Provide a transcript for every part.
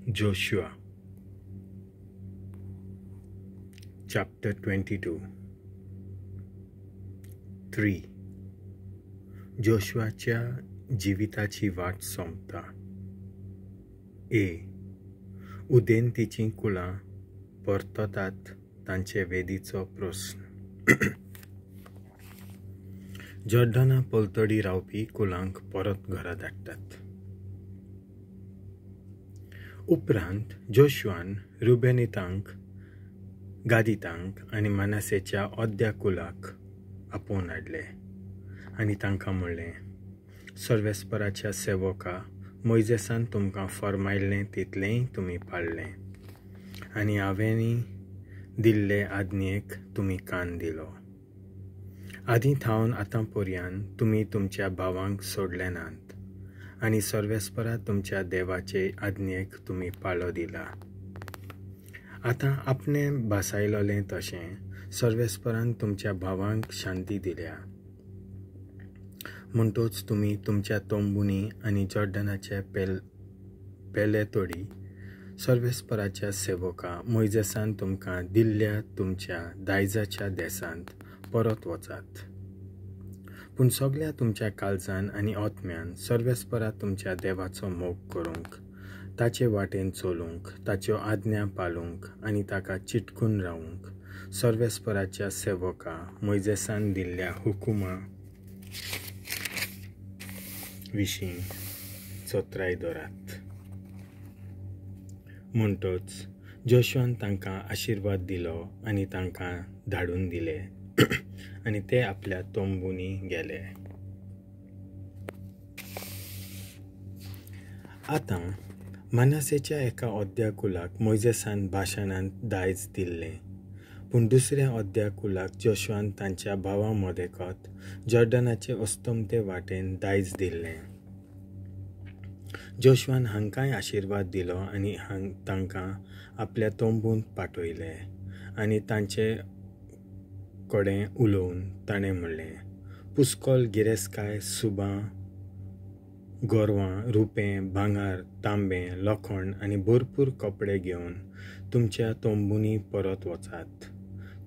Joshua Chapter 22 3. जोशुआच्या जिविताची वाट सोंपता. उदेंतीची कुळां परततात तांचे वेदीचो प्रस्न. जॉर्डना पलतडी रावपी कुळांक परत घरा धाडटात. उपरांत जोशुआन रुबेनितांक, गादितांक आनी मनासेच्या अर्द्या कुलाक आपोवन हाडले आनी तांकां म्हणलें, सर्वेस्पराच्या सेवका मोइजेसान तुमकां फरमायल्लें तितलेंय तुमी पाळ्ळें आनी हांवेंनी दिल्ले आज्ञेक तुमी कान दिलो. आदीं थावन आतां पर्यान तुमी तुमच्या भावांक सोडले नात आनी सर्वेस्परा तुमच्या देवाचे आज्ञेक तुमी पाळो दिला. आतां आपणे भासायलोलें तशें सर्वेस्परान तुमच्या भावांक शांती दिल्या. म्हणटूच तुमी तुमच्या तोंबुनी आनी जॉर्डनाचे पेले तोडी सर्वेस्पराच्या सेवका मोइजेसान तुमकां दिल्ल्या तुमच्या दायजाच्या देसांत परत वचात. पूण सगळ्या तुमच्या काळजान आनी ओतम्यान सर्वेस्परा तुमच्या देवाचो मोग करूंक, ताचे वाटेन चलूंक, ताच्यो आज्ञा पाळूंक आनी ताका चिटकून रावूंक सर्वेस्पराच्या सेवका मोइजेसान दिल्ल्या हुकुमा विशीं चोत्राय दवरात. म्हणटूच जोशुआन तांकां आशिर्वाद दिलो आनी तांकां धाडून दिले आनी ते आपल्या तोंबुनी गेले. आतां मनासेच्या एका अर्द्या कुलाक मोइजेसान भाशणांत दायज दिल्लें, पूण दुसऱ्या अर्द्या कुलाक जोशुआन तांच्या भावां मदेकत जॉर्डनाचे अस्तमते वाटेन दायज दिल्लें. जोशुआन हांकांय आशिर्वाद दिलो आनी तांकां आपल्या तोंबूंत पाठयले आनी तांचे कडेन उलोवन ताणें म्हणलें, पुस्कोल गिरेस्काय, सुबां, गोरवां, रुपें, भांगार, तांबें, लोखंड आनी भरपूर कपडे घेवन तुमच्या तोंबुनी परत वचात.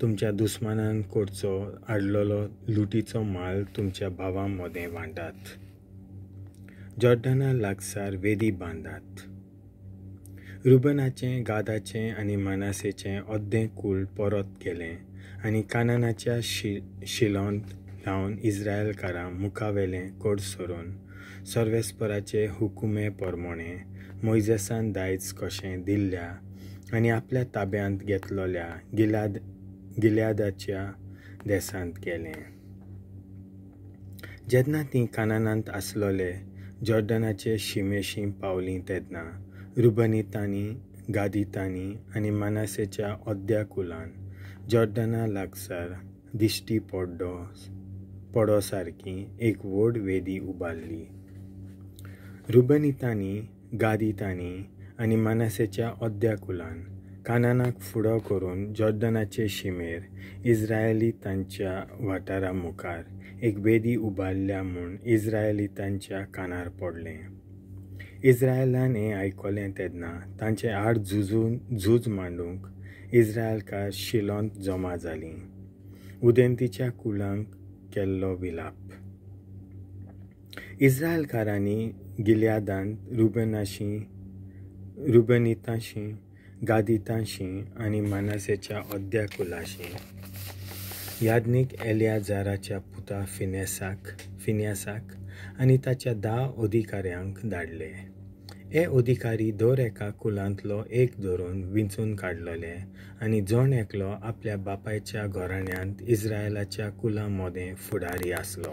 तुमच्या दुस्मानान कडचो हाडलोलो लुटीचो माल तुमच्या भावां मदें वांटात. जॉर्डना लागसार वेदी बांदात. रुबनाचें, गादाचें आनी मनासेचें अर्दें कुल परत गेलें आनी कानानाच्या शिलोंत लावन इस्रायेलकारां मुखावेलें कोड सोडून सर्वेस्पराचे हुकुमे परमोणे मोइजेसान दायज कशें दिल्ल्या आनी आपल्या ताब्यांत घेतलोल्या गिल्यादाच्या देसांत गेले. जेन्ना तीं कानानांत आसलोले जॉर्डनाचे शिमेशीं पावलीं तेन्ना रुबनितांनी, गादितांनी आनी मनासेच्या अर्द्या कुलान जॉर्डना लागसार दिश्टी पडो सारकी एक व्हड वेदी उबारली. रुबनितांनी, गादितांनी आनी मनासेच्या अर्द्या कुलान कानानाक फुडो करून जॉर्डनाचे शिमेर इस्रायेलितांच्या वाठारा मुखार एक वेदी उबारल्या म्हूण इस्रायेलितांच्या कानार पडलें. इस्रायेलान हें आयकलें तेन्ना तांचे आड झूज मांडूंक इस्रायेलकार शिलोंत जमा जालीं. उदेंतीच्या कुळांक केल्लो विलाप. इस्रायेलकारांनी गिल्यादांत रुबनितांशीं, गादितांशीं आनी मनासेच्या अर्द्या कुलाशीं याज्ञीक एलियाजाराच्या पुता फिन्यासाक आनी ताच्या 10 अधिकाऱ्यांक धाडले. हे अधिकारी दर एका कुलांतलो एक धरून विंचून काडलोले आनी जण एकलो आपल्या बापायच्या घराण्यांत इस्रायेलाच्या कुलां मदें फुडारी आसलो.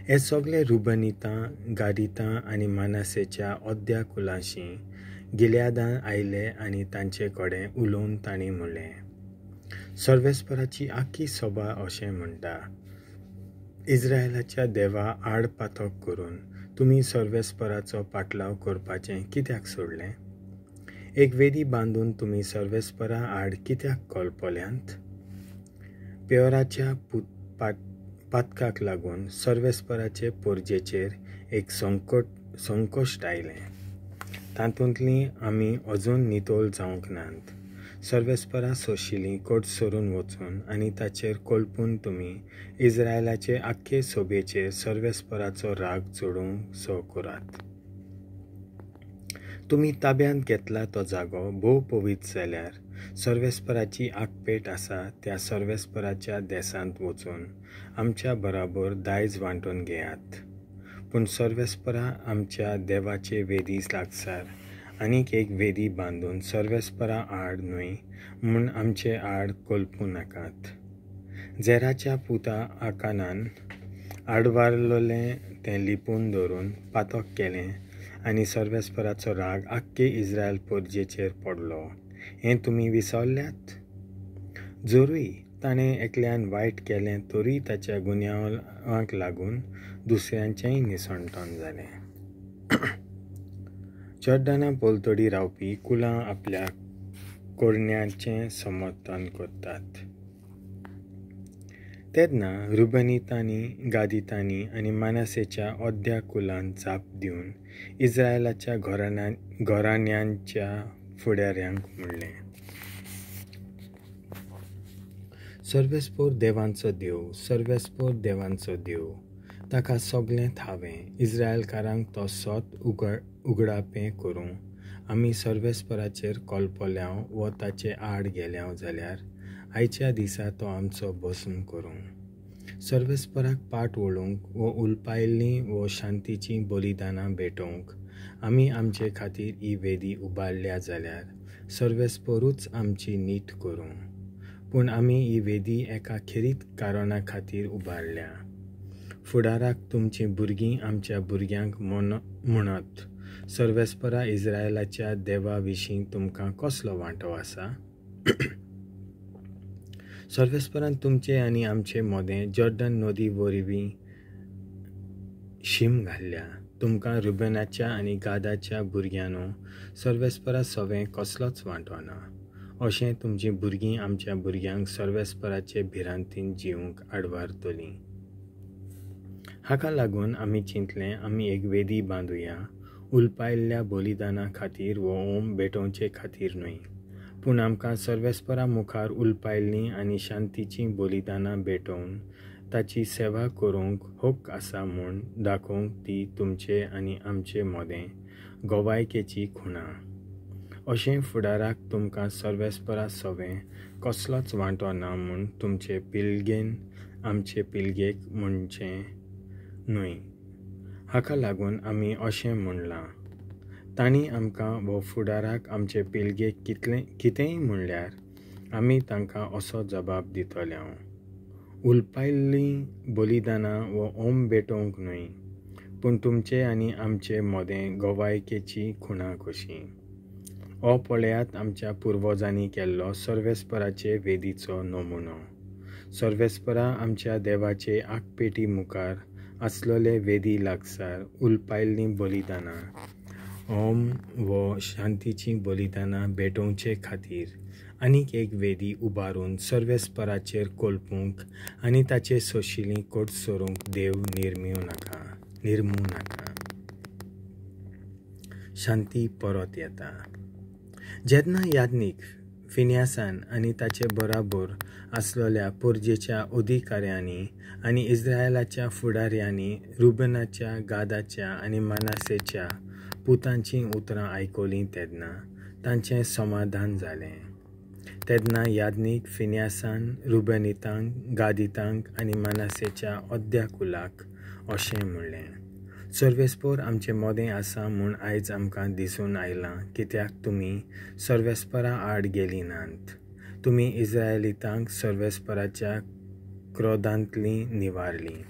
हे सगळे रुबनितां, गादितां आनी मनासेच्या अर्द्या कुलाशीं गिल्यादां आयले आनी तांचे कडेन उलोवन तांणी म्हणलें, सर्वेस्पराची आख्खी सभा अशें म्हणटा, इस्रायेलाच्या देवा आड पातक करून तुमी सर्वेस्पराचो पाटलाव करपाचें कित्याक सोडलें? एक वेदी बांदून तुमी सर्वेस्परा आड कित्याक कळपल्यांत? पेयोराच्या पातकाक लागून सर्वेस्पराचे पोरजेचेर एक संकश्ट आयलें तातूंतली आमी अजून नितोळ जावंक नात. सर्वेस्परा सोशिल्ली कोट सोडून वचून आनी ताचेर कोलपून तुमी इस्रायलाचे आख्खे सोबेचेर सर्वेस्पराचो राग चोडूंक सो करात. तुमी ताब्यांत घेतला तो जागो भोव पवित्र जाल्यार सर्वेस्पराची आगपेट आसा त्या सर्वेस्पराच्या देसांत वचून आमच्या बराबर दायज वांटून घेयात. पूण सर्वेस्परा आमच्या देवाचे वेदी लागसार आनीक एक वेदी बांदून सर्वेस्परा आड न्हय म्हूण आमचे आड कोलपूं नाकात. झेराच्या पुता आकानान आडवारलोलें तें लिपून दवरून पातोक केलें आनी सर्वेस्पराचो राग आख्खे इस्रायल पोरजेचेर पडलो हें तुमी विसरल्यात. जोरूय ताणें एकल्यान वायट केलें तरी ताच्या गुन्यांवाक लागून दुसऱ्यांचेंय निसणटण जालें. जॉर्डाना पलतडी रावपी कुलां आपल्या कोडण्याचें समर्थन करतात. तेन्ना रुबेनितांनी, गादितांनी आनी मानासेच्या अर्द्या कुलांक जाप दिवन इस्रायलाच्या घराण्यांच्या फुडाऱ्यांक म्हणलें, सर्वेस्पोर देवांचो देव, सर्वेस्पोर देवांचो देव, ताका सगळें थावें, इस्रायलकारांक तो सोत उगडापें करूं आमी सर्वेस्पराचेर कोलपल्याव वो ताचे आड गेल्याव जाल्यार आयच्या दिसा तो आमचो भस्म करूं. सर्वेस्पराक पाट वळूंक वो उलपायल्लीं वो शांतीचीं बलिदानां भेटोवंक आमी आमचे खातीर ही वेदी उबारल्या जाल्यार सर्वेस्परूच आमची नीट करूं. पूण आमी ही वेदी एका खेरीत कारणा खातीर उबारल्या. फुडाराक तुमचीं भुरगीं आमच्या भुरग्यांक म्हणत, सर्वेस्परा इस्रायलाच्या देवा विशीं तुमकां कसलो वांटो आसा? सर्वेस्परान तुमचे आनी आमचे मोदें जॉर्डन नदी वरवीं शीम घाल्ल्या. तुमकां रुबेनाच्या आनी गादाच्या भुरग्यांनो सर्वेस्परा सवें कसलोच वांटो ना. अशें तुमचीं भुरगीं आमच्या भुरग्यांक सर्वेस्पराचे भिरांतीन जिवंक आडवारतलीं. हाका लागून आमी चिंतलें आमी एक वेदी बांदुया, उलपायल्ल्या बलिदाना खातीर वो ओम भेटोवचे खातीर न्हय, पूण आमकां सर्वेस्परा मुखार उलपायल्लीं आनी शांतीचीं बलिदानां भेटोवन ताची सेवा करूंक हक्क आसा म्हूण दाखोवंक ती तुमचे आनी आमचे मोदें गोवायकेची खुणा. अशें फुडाराक तुमकां सर्वेस्परा सवें कसलोच वांटो ना म्हूण तुमचे पिलगेन आमचे पिलगेक म्हणचें न्हय. हाका लागून आमी अशें म्हणलां, तांणी आमकां वो फुडाराक आमचे पिलगेक कितेंय म्हणल्यार आमी तांकां असो जबाब दितल्यो, उलपायल्लीं बलिदानां वो ओम भेटोवंक न्हय, पूण तुमचे आनी आमचे मोदें गोवायकेची खुणा कशी. हो पळयात आमच्या पुर्वजांनी केल्लो सर्वेस्पराचे वेदीचो नमुनो. सर्वेस्परा आमच्या देवाचे आगपेटी मुखार आसलोले वेदी लागसार उलपायल्लीं बलिदानां, ओम वो शांतीचीं बलिदानां भेटोवचे खातीर आनीक एक वेदी उबारून सर्वेस्पराचेर कोलपूंक आनी ताचे सोशिल्लीं कोट सोरूंक देव निर्मू नाका. शांती परत येता. जेन्ना याज्ञीक फिन्यासान आनी ताचे बराबर आसलोल्या पोरजेच्या अधिकाऱ्यांनी आनी इस्रायलाच्या फुडाऱ्यांनी रुबेनाच्या, गादाच्या आनी मानासेच्या पुतांचीं उतरां आयकलीं तेन्ना तांचें समाधान जालें. तेन्ना याज्ञीक फिन्यासान रुबेनितांक, गादितांक आनी मानासेच्या अर्द्या कुलाक अशें म्हणलें, सर्वेस्पर आमचें मोदें आसा म्हूण आयज आमकां दिसून आयलां, कित्याक तुमी सर्वेस्परा आड गेलीं नात. तुमी इस्रायलितांक सर्वेस्पराच्या क्रोधांतलीं निवारलीं.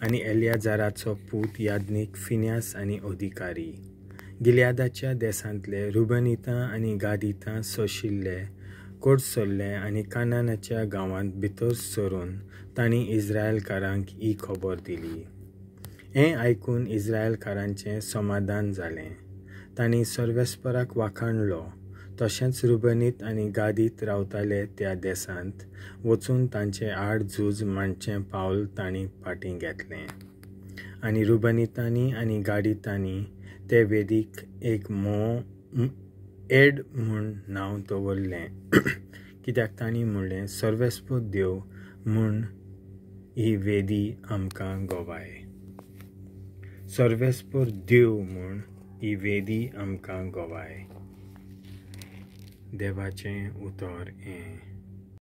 आनी एलियाजाराचो पूत याज्ञीक फिन्यास आनी अधिकारी गिल्यादाच्या देसांतले रुबेनितां आनी गादितां सोशिल्ले कोट सोडले आनी कानानाच्या गांवांत भितर सरून तांणी इस्रायलकारांक ही खबर दिली. हें आयकून इस्रायलकारांचें समाधान जालें. तांणी सर्वेस्पराक वाखाणलो. तशेंच रुबेनीत आनी गादीत रावताले त्या देसांत वचून तांचे आड झूज मांडचें पावल तांणी फाटीं घेतलें. आनी रुबेनितांनी आनी गादितांनी ते वेदीक एक एड म्हूण नांव दवरलें कित्याक तांणी म्हणलें सर्वेस्पर देव म्हूण ही वेदी आमकां गोवाय. सर्वेस्पर देव म्हूण ही वेदी आमकां गोवाय. देवाचें उतर हें.